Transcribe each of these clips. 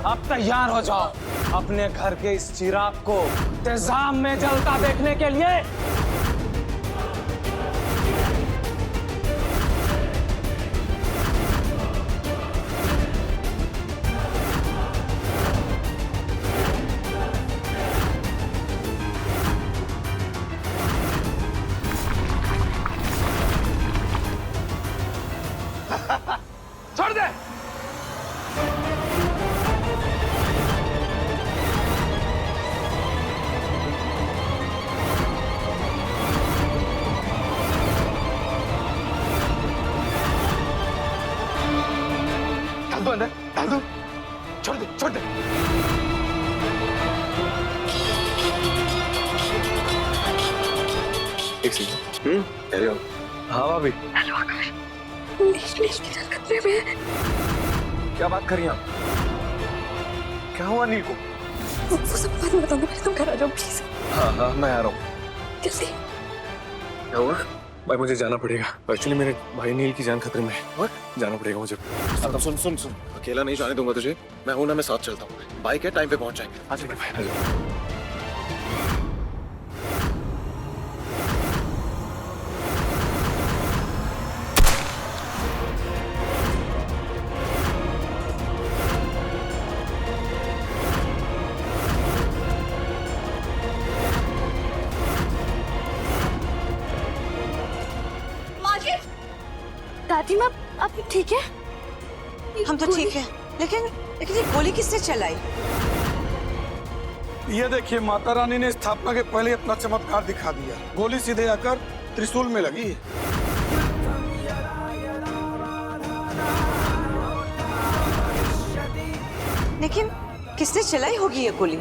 अब तैयार हो जाओ अपने घर के इस चिराग को तेजाब में जलता देखने के लिए। छोड़ दे। डाल दो अंदर, डाल दो। छोड़ दे, छोड़ दे। एक सेकंड। कह रहे हो? हाँ भाभी। हेलो आकाश, नील की जान खतरे में है। क्या बात कर रही हैं आप? क्या हुआ नील को? वो सब बाद में बताऊंगा, पहले तुम घर आ जाओ प्लीज। हाँ हाँ मैं आ रहा हूँ। जल्दी। क्या हुआ? भाई मुझे जाना पड़ेगा। एक्चुअली मेरे भाई नील की जान खतरे में है। जाना पड़ेगा मुझे। अब सुन सुन सुन, अकेला नहीं जाने दूंगा तुझे। मैं हूं ना, मैं साथ चलता हूँ। बाइक है, टाइम पे पहुंच जाएंगे। आ जाओ भाई, आ जाओ। दादी माँ, आप ठीक है? हम तो ठीक है, लेकिन ये गोली किसने चलाई? ये देखिए, माता रानी ने स्थापना के पहले अपना चमत्कार दिखा दिया। गोली सीधे आकर त्रिशूल में लगी। लेकिन किसने चलाई होगी ये गोली?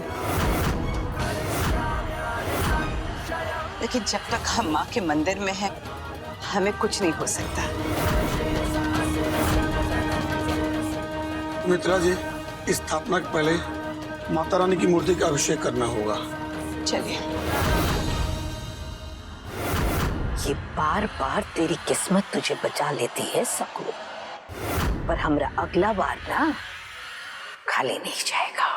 लेकिन जब तक हम माँ के मंदिर में हैं, हमें कुछ नहीं हो सकता। मित्रा जी, स्थापना के पहले माता रानी की मूर्ति का अभिषेक करना होगा। चलिए। ये बार बार तेरी किस्मत तुझे बचा लेती है सकू, पर हमरा अगला बार ना खाली नहीं जाएगा।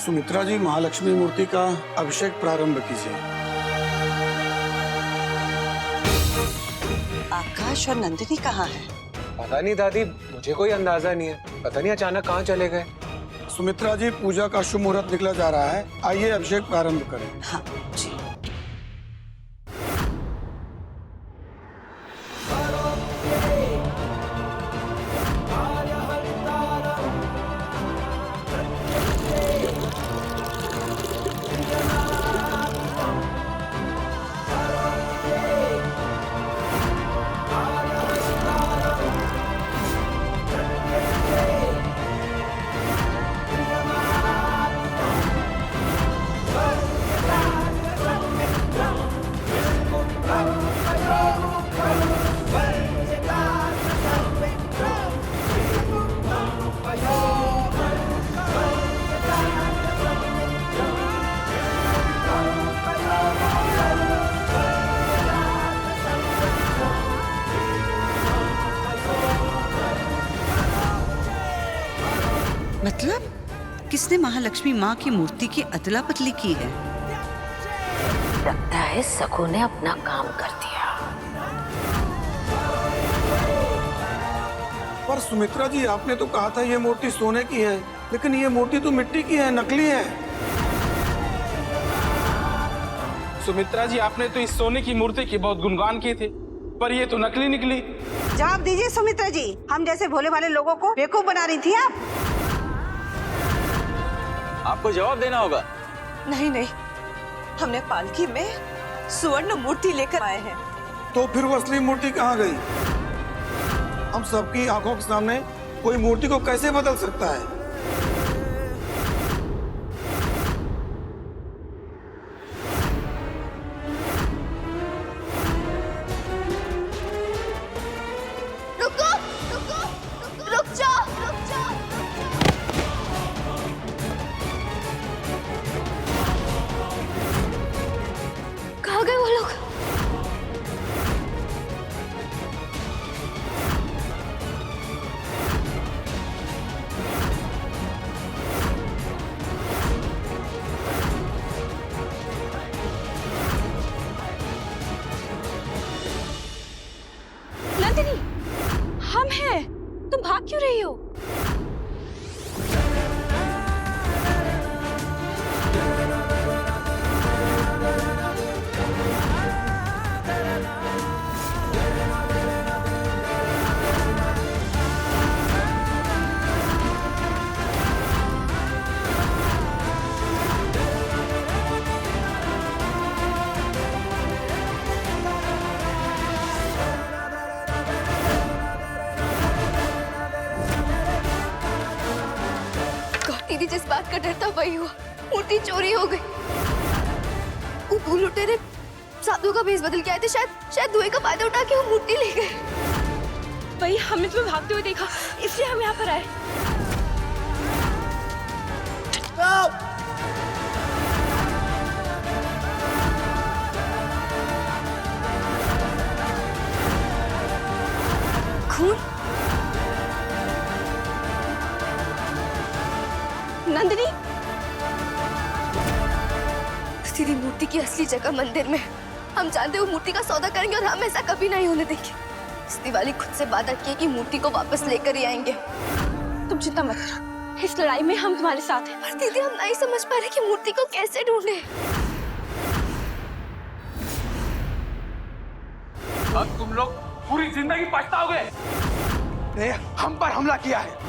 सुमित्रा जी, महालक्ष्मी मूर्ति का अभिषेक प्रारंभ कीजिए। आकाश और नंदिनी कहाँ है? पता नहीं दादी, मुझे कोई अंदाजा नहीं है। पता नहीं अचानक कहाँ चले गए। सुमित्रा जी, पूजा का शुभ मुहूर्त निकला जा रहा है। आइए अभिषेक प्रारंभ करें। हाँ जी। मतलब किसने महालक्ष्मी माँ की मूर्ति की अदला बदली की है? लगता है सकू ने अपना काम कर दिया। पर सुमित्रा जी, आपने तो कहा था ये मूर्ति सोने की है, लेकिन ये मूर्ति तो मिट्टी की है, नकली है। सुमित्रा जी, आपने तो इस सोने की मूर्ति की बहुत गुणगान किए थे, पर ये तो नकली निकली। जवाब दीजिए सुमित्रा जी, हम जैसे भोले भाले लोगों को बेवकूफ बना रही थी आप। आपको जवाब देना होगा। नहीं नहीं, हमने पालकी में सुवर्ण मूर्ति लेकर आए हैं। तो फिर वो असली मूर्ति कहाँ गई? हम सबकी आंखों के सामने कोई मूर्ति को कैसे बदल सकता है? रुको रुको रुक जाओ रुक जाओ। नंदिनी, हम हैं। तुम भाग क्यों रही हो? दीदी, जिस बात का डर था वही हुआ। मूर्ति चोरी हो गई। वो लुटेरे साधु का भेष बदल के आए थे। शायद धुएं का फायदा उठा के वो मूर्ति ले गए। वही हमने तुम्हें भागते हुए देखा, इसलिए हम यहाँ पर आए। खून? नंदिनी, दीदी, मूर्ति की असली जगह मंदिर में। हम जानते वो मूर्ति का सौदा करेंगे और हम ऐसा कभी नहीं होने देंगे। इस दिवाली खुद से वादा किए कि मूर्ति को वापस लेकर ही आएंगे। तुम चिंता मत करो, इस लड़ाई में हम तुम्हारे साथ हैं। पर दीदी, हम नहीं समझ पा रहे कि मूर्ति को कैसे ढूंढे। अब तुम लोग पूरी जिंदगी पछताओगे। ने हम पर हमला किया है।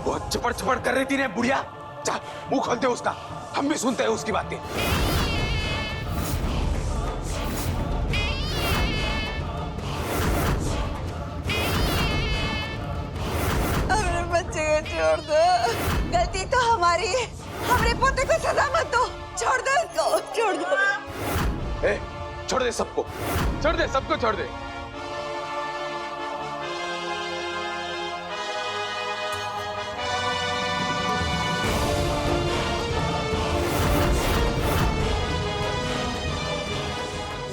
वो चपड़ चपड़ कर रही थी ने बुढ़िया। जा, मुंह खोल दे उसका, हम भी सुनते हैं उसकी बातें। हमरे बच्चे को छोड़ दो। गलती तो हमारी है। हमरे पोते को सजा मत दो। छोड़ दो इसको, छोड़ दो। ए, छोड़ दे सबको, छोड़ दे सबको, छोड़ दे।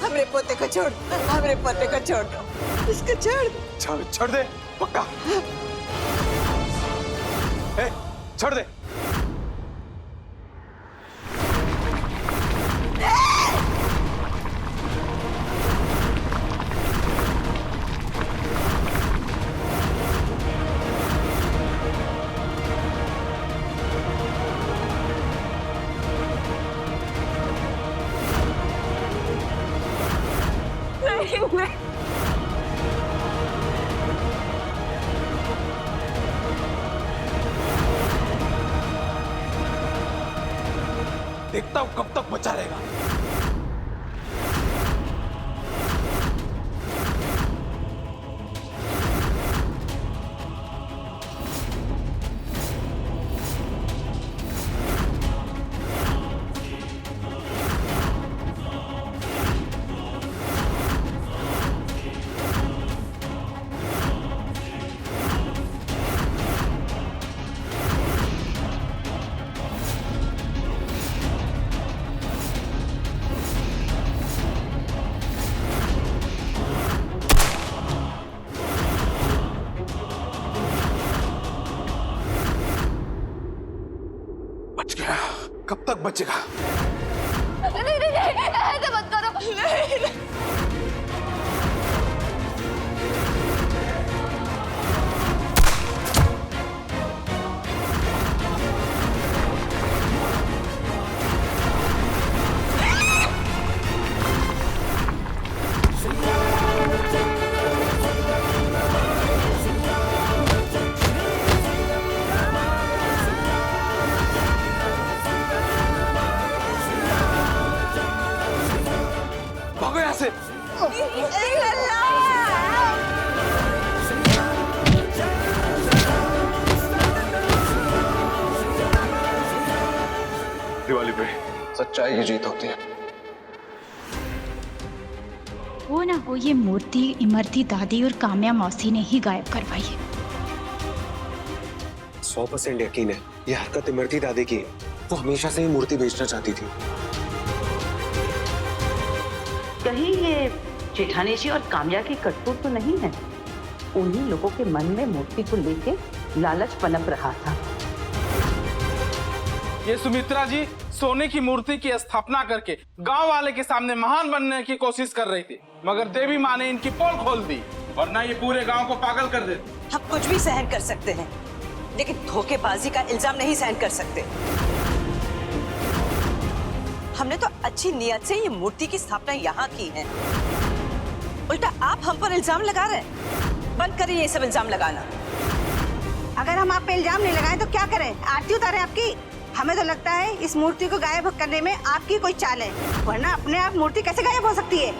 हमरे पोते को छोड़ दो। हमरे पोते को छोड़ दो। इसको छोड़ दो। छोड़ दे पक्का। ए, छोड़ दे। देखता हूं कब तक बचा रहेगा। कब तक बचेगा? नहीं, ऐसे मत करो। नहीं। भागो यहाँ से। दिवाली पे सच्चाई की जीत होती है। वो ना वो ये मूर्ति इमरती दादी और काम्या मौसी ने ही गायब करवाई है। 100% यकीन है ये हरकत इमरती दादी की है। वो हमेशा से ही मूर्ति बेचना चाहती थी। कहीं ये जेठानी जी और काम्या की करतूत तो नहीं है? उन्हीं लोगों के मन में मूर्ति को लेके लालच पनप रहा था। ये सुमित्रा जी सोने की मूर्ति की स्थापना करके गांव वाले के सामने महान बनने की कोशिश कर रही थी, मगर देवी माँ ने इनकी पोल खोल दी, वरना ये पूरे गांव को पागल कर देती। हम कुछ भी सहन कर सकते हैं, लेकिन धोखेबाजी का इल्जाम नहीं सहन कर सकते। हमने तो अच्छी नियत से ये मूर्ति की स्थापना यहाँ की है, उल्टा आप हम पर इल्जाम लगा रहे हैं। बंद करिए ये सब इल्जाम लगाना। अगर हम आप पे इल्जाम नहीं लगाएं तो क्या करें? आरती उतारें आपकी? हमें तो लगता है इस मूर्ति को गायब करने में आपकी कोई चाल है, वरना अपने आप मूर्ति कैसे गायब हो सकती है?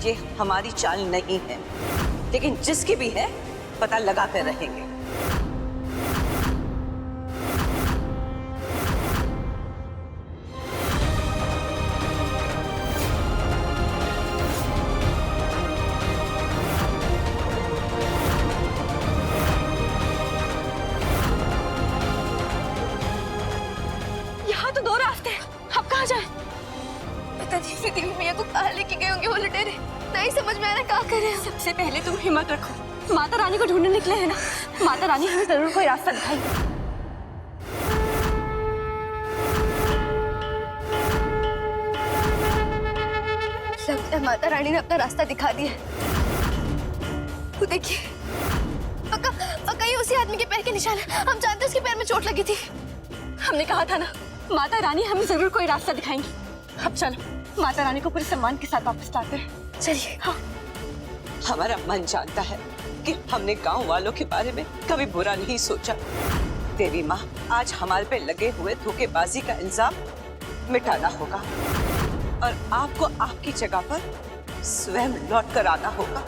ये हमारी चाल नहीं है, लेकिन जिसकी भी है पता लगाते रहेंगे। यहाँ तो 2 रास्ते हैं, अब कहाँ जाए? पता नहीं फिर भैया को कहाँ लेके गए होंगे वो लुटेरे। नहीं समझ में आ रहा क्या करें। सबसे पहले तुम हिम्मत रखो, माता रानी को ढूंढने निकले हैं ना, माता रानी हमें जरूर कोई रास्ता दिखाएगी। लगता है माता रानी ने अपना रास्ता दिखा दिया। वो देखिए, पक्का पक्का ये उसी आदमी के पैर के निशान है। हम जानते हैं उसके पैर में चोट लगी थी। हमने कहा था ना, माता रानी हमें जरूर कोई रास्ता दिखाएंगी। अब चलो माता रानी को पूरे सम्मान के साथ वापस लाते हैं। चलिए। हाँ। हमारा मन जानता है कि हमने गांव वालों के बारे में कभी बुरा नहीं सोचा। देवी माँ, आज हमारे पे लगे हुए धोखेबाजी का इल्जाम मिटाना होगा और आपको आपकी जगह पर स्वयं लौट कर आना होगा।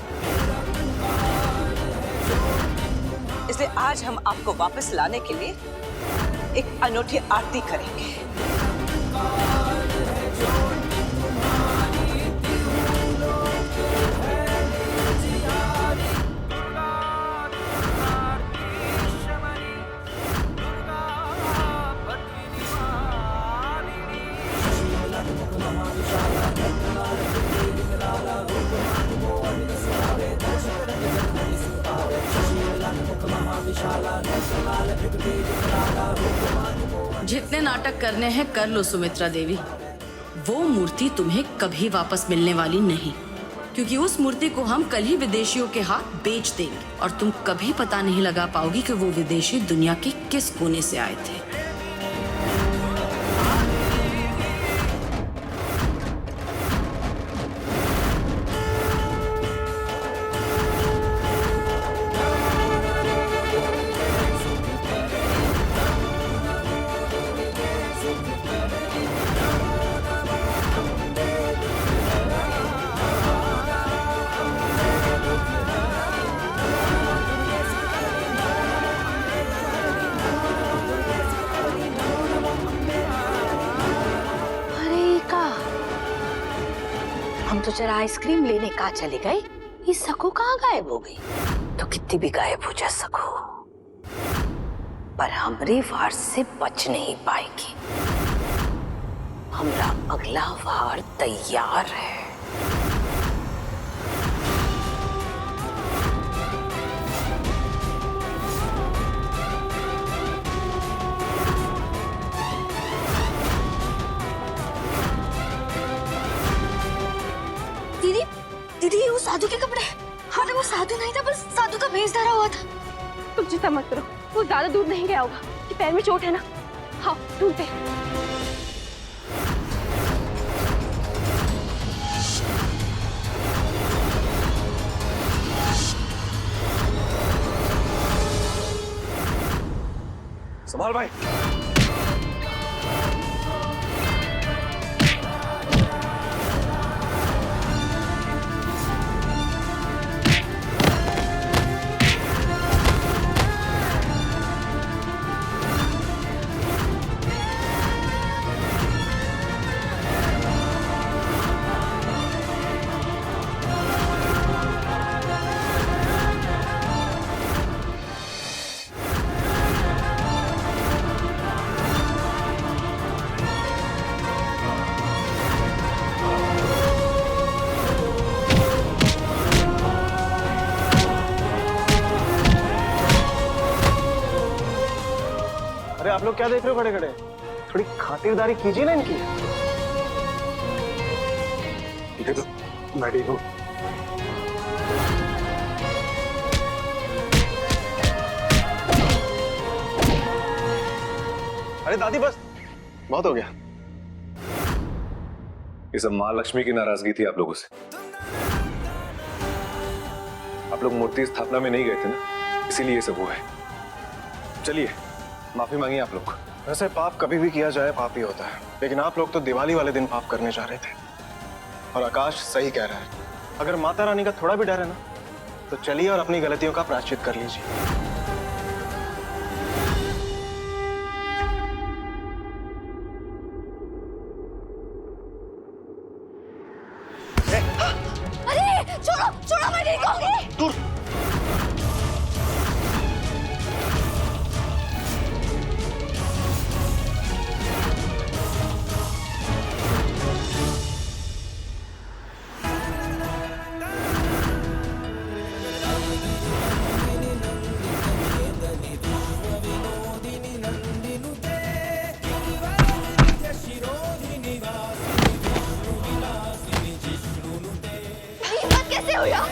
इसलिए आज हम आपको वापस लाने के लिए एक अनोखी आरती करेंगे। जितने नाटक करने हैं कर लो सुमित्रा देवी, वो मूर्ति तुम्हें कभी वापस मिलने वाली नहीं, क्योंकि उस मूर्ति को हम कल ही विदेशियों के हाथ बेच देंगे और तुम कभी पता नहीं लगा पाओगी कि वो विदेशी दुनिया के किस कोने से आए थे। हम तो जरा आइसक्रीम लेने कहा चले गए, ये सखो कहाँ गायब हो गई? तो कितनी भी गायब हो जा सको, पर हमरे वार से बच नहीं पाएगी। हमारा अगला वार तैयार है। दीदी वो साधु के कपड़े। हाँ वो साधु नहीं था, बस साधु का भेष धरा हुआ था। तुम चिंता मत करो, वो ज्यादा दूर नहीं गया होगा, कि पैर में चोट है ना। हाँ ढूंढते। संभाल भाई। लोग क्या देख रहे हो खड़े खड़े? थोड़ी खातिरदारी कीजिए ना इनकी। ठीक है तो मैं ठीक हूँ। अरे दादी बस, बहुत हो गया। ये सब माँ लक्ष्मी की नाराजगी थी आप लोगों से। आप लोग मूर्ति स्थापना में नहीं गए थे ना, इसीलिए ये सब हुआ है। चलिए माफी मांगिए आप लोग। वैसे पाप कभी भी किया जाए पाप ही होता है, लेकिन आप लोग तो दिवाली वाले दिन पाप करने जा रहे थे। और आकाश सही कह रहा है, अगर माता रानी का थोड़ा भी डर है ना, तो चलिए और अपनी गलतियों का प्रायश्चित कर लीजिए। अरे छोड़ो छोड़ो, मैं नहीं कहूंगी। दूर। कैसे हो यार?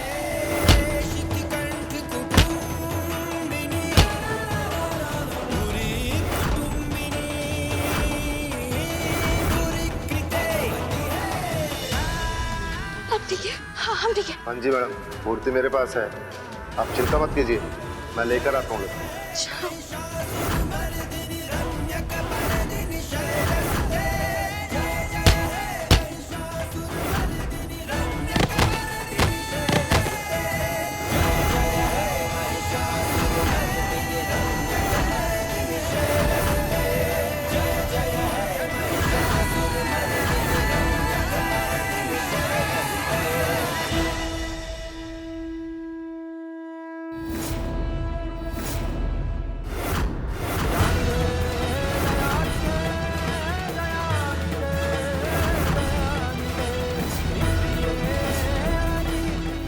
अब ठीक है? हाँ हम ठीक है। हाँ जी मैडम, मूर्ति मेरे पास है, आप चिंता मत कीजिए, मैं लेकर आता हूँ।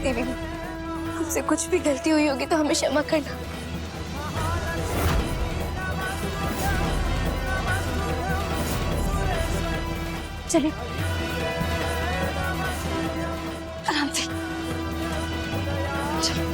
देवी, हमसे कुछ भी गलती हुई होगी तो हमें क्षमा करना। चलिए आराम से। चलो।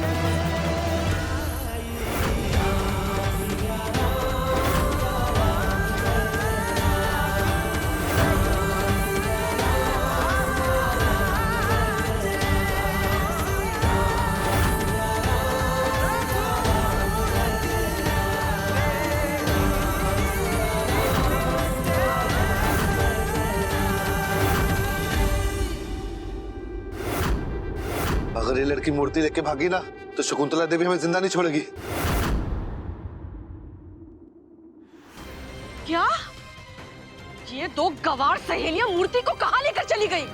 अगर ये लड़की मूर्ति लेके भागी ना, तो शकुंतला देवी हमें जिंदा नहीं छोड़ेगी। क्या? ये दो गवार सहेलियां मूर्ति को कहां लेकर चली गई?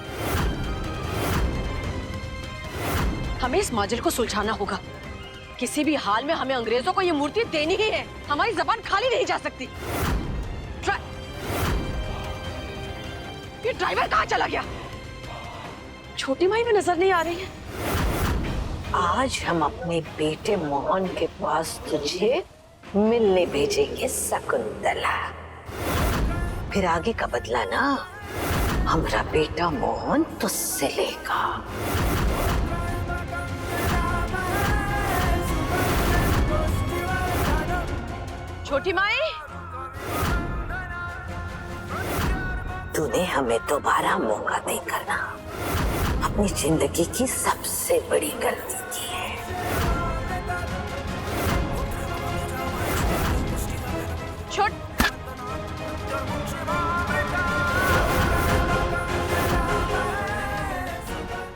हमें इस माजरे को सुलझाना होगा। किसी भी हाल में हमें अंग्रेजों को ये मूर्ति देनी ही है। हमारी जबान खाली नहीं जा सकती। ये ड्राइवर कहां चला गया? छोटी माई में नजर नहीं आ रही है। आज हम अपने बेटे मोहन के पास तुझे मिलने भेजेंगे शकुंतला। फिर आगे का बदला ना हमारा बेटा मोहन तुझसे लेगा। छोटी माई, तूने हमें दोबारा मौका देकर ना अपनी जिंदगी की सबसे बड़ी गलती की है।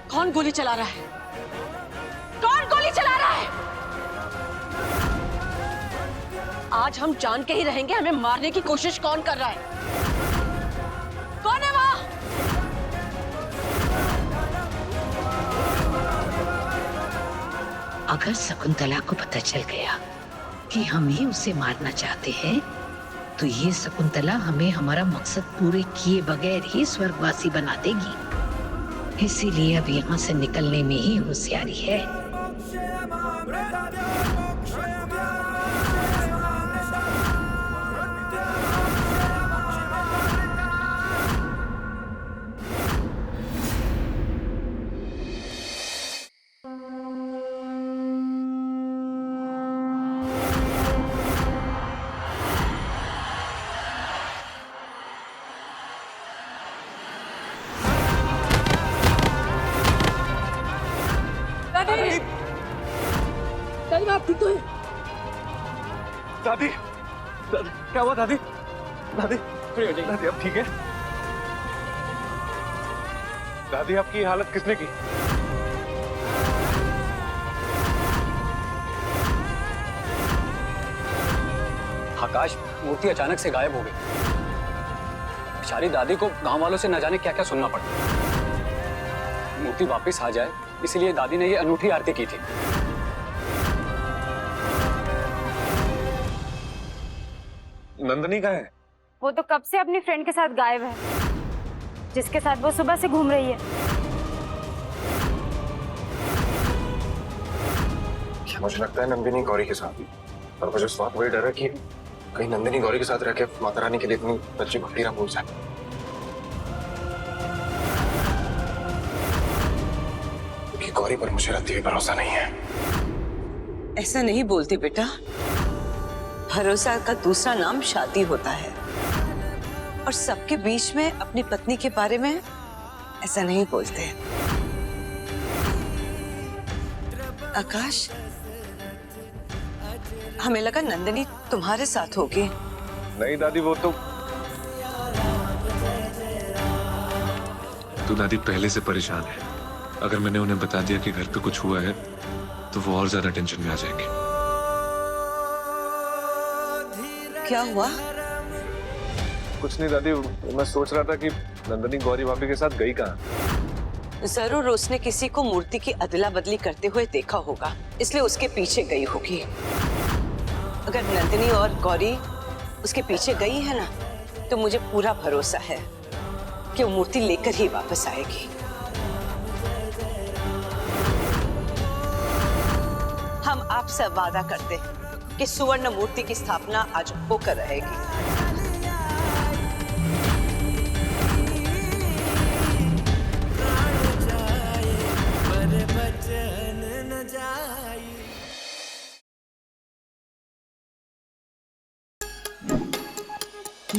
कौन गोली चला रहा है? कौन गोली चला रहा है? आज हम जान के ही रहेंगे हमें मारने की कोशिश कौन कर रहा है। कौन है वहां? अगर शकुंतला को पता चल गया कि हम ही उसे मारना चाहते हैं, तो ये शकुंतला हमें हमारा मकसद पूरे किए बगैर ही स्वर्गवासी बना देगी। इसीलिए अब यहाँ से निकलने में ही होशियारी है। मूर्ति तो है। दादी दादी क्या हुआ दादी? दादी दादी अब ठीक है? दादी आपकी हालत किसने की? आकाश, मूर्ति अचानक से गायब हो गई। बेचारी दादी को गांव वालों से न जाने क्या क्या सुनना पड़ा। मूर्ति वापस आ जाए इसलिए दादी ने ये अनूठी आरती की थी। नंदनी कहाँ है? वो तो कब से अपनी फ्रेंड के साथ गायब है, जिसके साथ वो सुबह से घूम रही है। मुझे लगता है नंदिनी गौरी के साथ, और मुझे इस बात वही डर है कि कहीं नंदिनी गौरी के साथ रह के माता रानी के लिए इतनी अच्छी भक्ति ना भूल जाए। क्योंकि गौरी पर मुझे रत्ती हुई भरोसा नहीं है। ऐसा नहीं बोलते बेटा, भरोसा का दूसरा नाम शादी होता है, और सबके बीच में अपनी पत्नी के बारे में ऐसा नहीं बोलते। आकाश, हमें लगा नंदिनी तुम्हारे साथ होगी। नहीं दादी, वो तो दादी पहले से परेशान है। अगर मैंने उन्हें बता दिया कि घर पे कुछ हुआ है तो वो और ज्यादा टेंशन में आ जाएंगे। क्या हुआ? कुछ नहीं दादी, मैं सोच रहा था कि नंदिनी गौरी भाभी के साथ गई कहाँ। जरूर उसने किसी को मूर्ति की अदला बदली करते हुए देखा होगा, इसलिए उसके पीछे गई होगी। अगर नंदिनी और गौरी उसके पीछे गई है ना, तो मुझे पूरा भरोसा है कि वो मूर्ति लेकर ही वापस आएगी। हम आपसे वादा करते हैं कि सुवर्ण मूर्ति की स्थापना आज होकर रहेगी।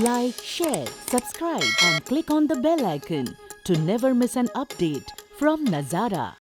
Like, share, subscribe and click on the bell icon to never miss an update from Nazara.